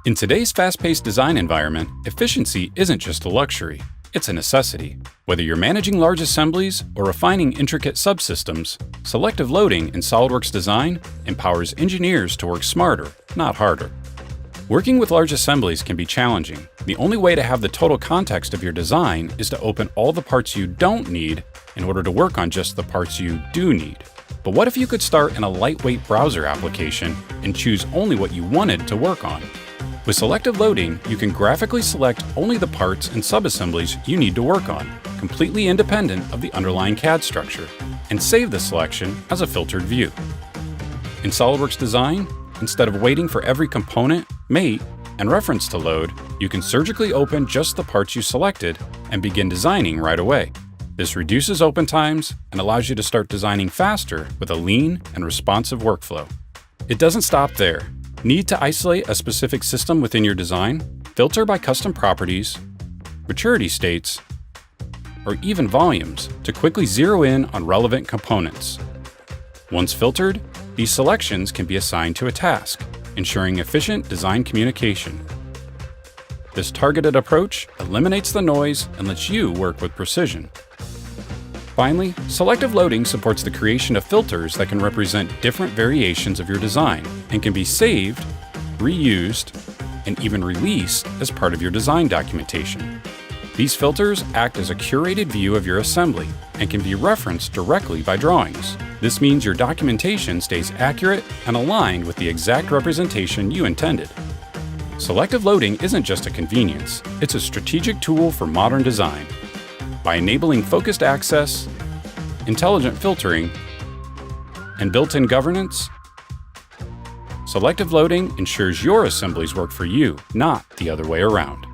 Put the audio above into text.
In today's fast-paced design environment, efficiency isn't just a luxury, it's a necessity. Whether you're managing large assemblies or refining intricate subsystems, selective loading in SOLIDWORKS design empowers engineers to work smarter, not harder. Working with large assemblies can be challenging. The only way to have the total context of your design is to open all the parts you don't need in order to work on just the parts you do need. But what if you could start in a lightweight browser application and choose only what you wanted to work on? With selective loading, you can graphically select only the parts and subassemblies you need to work on, completely independent of the underlying CAD structure, and save the selection as a filtered view. In SOLIDWORKS Design, instead of waiting for every component, mate, and reference to load, you can surgically open just the parts you selected and begin designing right away. This reduces open times and allows you to start designing faster with a lean and responsive workflow. It doesn't stop there. Need to isolate a specific system within your design? Filter by custom properties, maturity states, or even volumes to quickly zero in on relevant components. Once filtered, these selections can be assigned to a task, ensuring efficient design communication. This targeted approach eliminates the noise and lets you work with precision. Finally, selective loading supports the creation of filters that can represent different variations of your design and can be saved, reused, and even released as part of your design documentation. These filters act as a curated view of your assembly and can be referenced directly by drawings. This means your documentation stays accurate and aligned with the exact representation you intended. Selective loading isn't just a convenience, it's a strategic tool for modern design. By enabling focused access, intelligent filtering, and built-in governance, selective loading ensures your assemblies work for you, not the other way around.